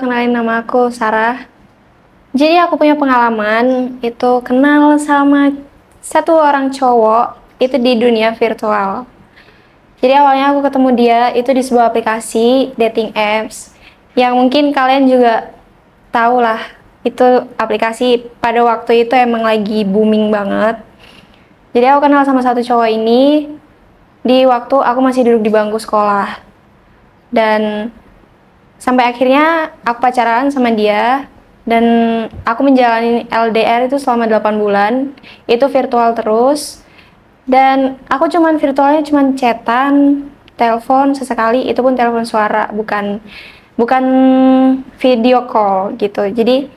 kenalin nama aku Sarah. Jadi aku punya pengalaman itu kenal sama satu orang cowok itu di dunia virtual. Jadi awalnya aku ketemu dia itu di sebuah aplikasi dating apps yang mungkin kalian juga tahu lah. Itu aplikasi pada waktu itu emang lagi booming banget. Jadi aku kenal sama satu cowok ini di waktu aku masih duduk di bangku sekolah. Dan sampai akhirnya aku pacaran sama dia dan aku menjalani LDR itu selama 8 bulan. Itu virtual terus. Dan aku virtualnya cuman chatan, telepon sesekali, itu pun telepon suara, bukan bukan video call gitu. Jadi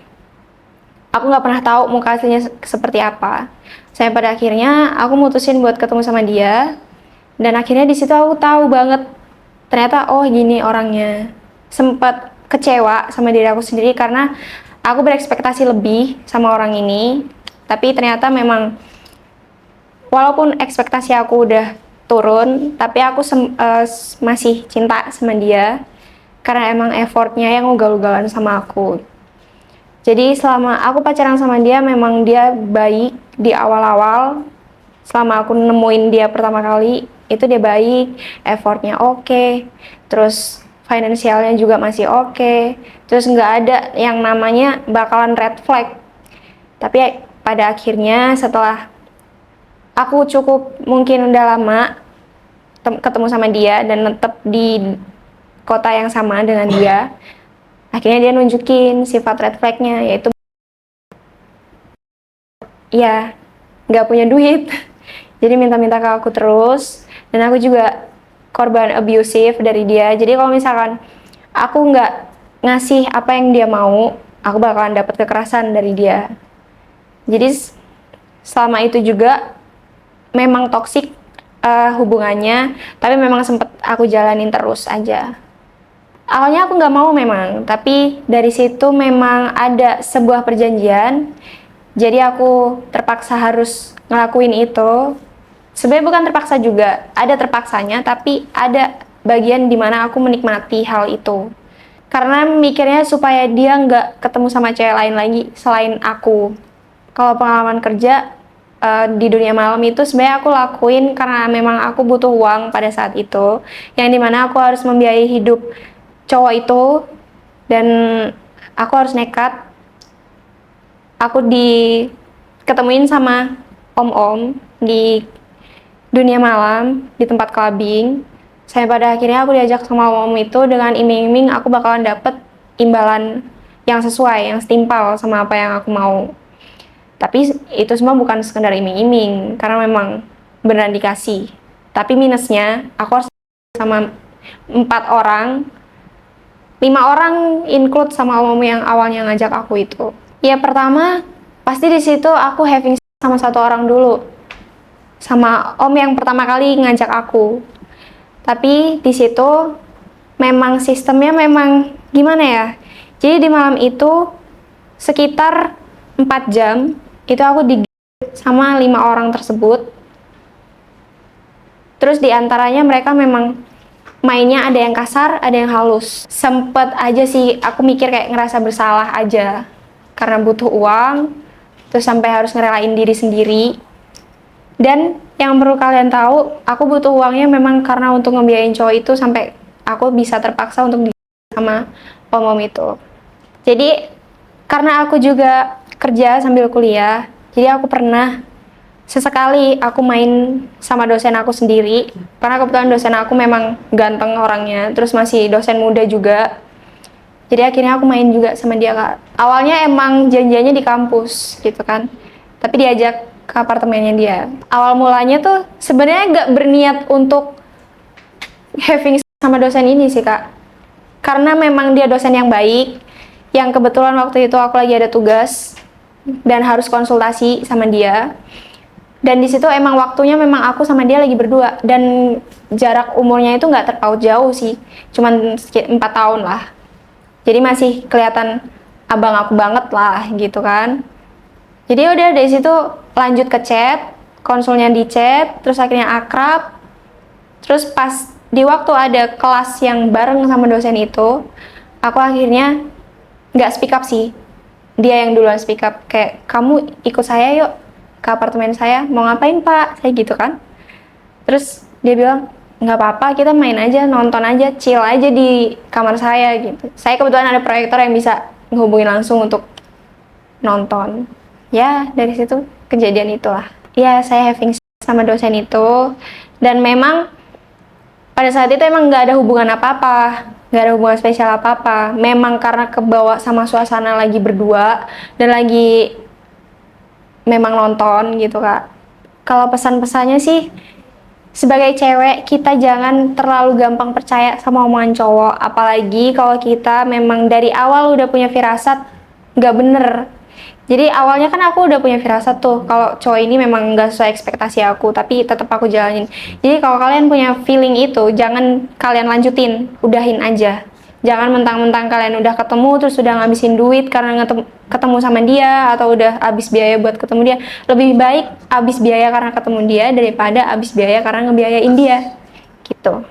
aku nggak pernah tahu muka aslinya seperti apa. Sampai pada akhirnya aku mutusin buat ketemu sama dia dan akhirnya di situ aku tahu banget ternyata oh gini orangnya. Sempat kecewa sama diri aku sendiri karena aku berekspektasi lebih sama orang ini, tapi ternyata memang walaupun ekspektasi aku udah turun, tapi aku masih cinta sama dia karena emang effortnya yang ugal-ugalan sama aku. Jadi selama aku pacaran sama dia memang dia baik di awal-awal. Selama aku nemuin dia pertama kali itu dia baik, effortnya oke, terus finansialnya juga masih oke, terus nggak ada yang namanya bakalan red flag. Tapi pada akhirnya setelah aku cukup mungkin udah lama ketemu sama dia dan tetap di kota yang sama dengan dia, akhirnya dia nunjukin sifat red flagnya, yaitu ya nggak punya duit. Jadi minta-minta ke aku terus, dan aku juga korban abusive dari dia. Jadi kalau misalkan aku nggak ngasih apa yang dia mau, aku bakalan dapat kekerasan dari dia. Jadi selama itu juga memang toksik hubungannya, tapi memang sempet aku jalanin terus aja. Awalnya aku nggak mau memang, tapi dari situ memang ada sebuah perjanjian, jadi aku terpaksa harus ngelakuin itu. Sebenarnya bukan terpaksa juga, ada terpaksanya, tapi ada bagian dimana aku menikmati hal itu. Karena mikirnya supaya dia nggak ketemu sama cewek lain lagi selain aku. Kalau pengalaman kerja di dunia malam itu sebenarnya aku lakuin karena memang aku butuh uang pada saat itu, yang dimana aku harus membiayai hidup cowok itu, dan aku harus nekat. Aku ketemuin sama om-om di dunia malam di tempat clubbing. Saya pada akhirnya aku diajak sama om itu dengan iming-iming aku bakalan dapet imbalan yang sesuai, yang setimpal sama apa yang aku mau. Tapi itu semua bukan sekedar iming-iming, karena memang beneran dikasih. Tapi minusnya aku harus sama 4 orang, 5 orang include sama om yang awalnya ngajak aku itu. Ya pertama pasti di situ aku having sama satu orang dulu, sama om yang pertama kali ngajak aku. Tapi di situ memang sistemnya memang gimana ya, jadi di malam itu sekitar 4 jam itu aku sama 5 orang tersebut. Terus diantaranya mereka memang mainnya ada yang kasar, ada yang halus. Sempet aja sih aku mikir kayak ngerasa bersalah aja karena butuh uang, terus sampai harus ngerelain diri sendiri. Dan yang perlu kalian tahu, aku butuh uangnya memang karena untuk ngebiayain cowok itu, sampai aku bisa terpaksa untuk sama om-om itu. Jadi karena aku juga kerja sambil kuliah, jadi aku pernah sesekali aku main sama dosen aku sendiri, karena kebetulan dosen aku memang ganteng orangnya, terus masih dosen muda juga. Jadi akhirnya aku main juga sama dia, Kak. Awalnya emang janjiannya di kampus gitu kan, tapi diajak ke apartemennya dia. Awal mulanya tuh sebenarnya gak berniat untuk having sama dosen ini sih, Kak. Karena memang dia dosen yang baik, yang kebetulan waktu itu aku lagi ada tugas dan harus konsultasi sama dia. Dan di situ emang waktunya memang aku sama dia lagi berdua, dan jarak umurnya itu nggak terpaut jauh sih, cuman 4 tahun lah. Jadi masih kelihatan abang aku banget lah gitu kan. Jadi udah dari situ lanjut ke chat, konsulnya di chat, terus akhirnya akrab. Terus pas di waktu ada kelas yang bareng sama dosen itu, aku akhirnya nggak speak up sih, dia yang duluan speak up, kayak kamu ikut saya yuk ke apartemen saya. Mau ngapain pak? Saya gitu kan. Terus dia bilang nggak apa-apa, kita main aja, nonton aja, chill aja di kamar saya gitu. Saya kebetulan ada proyektor yang bisa menghubungi langsung untuk nonton. Ya dari situ kejadian itulah. Ya saya having sex sama dosen itu, dan memang pada saat itu emang nggak ada hubungan apa-apa, nggak ada hubungan spesial apa-apa. Memang karena kebawa sama suasana lagi berdua dan lagi memang nonton gitu kak. Kalau pesan-pesannya sih, sebagai cewek kita jangan terlalu gampang percaya sama omongan cowok, apalagi kalau kita memang dari awal udah punya firasat nggak bener. Jadi awalnya kan aku udah punya firasat tuh kalau cowok ini memang nggak sesuai ekspektasi aku, tapi tetap aku jalanin. Jadi kalau kalian punya feeling itu, jangan kalian lanjutin, udahin aja. Jangan mentang-mentang kalian udah ketemu terus udah ngabisin duit karena ketemu sama dia, atau udah habis biaya buat ketemu dia. Lebih baik habis biaya karena ketemu dia daripada habis biaya karena ngebiayain dia gitu.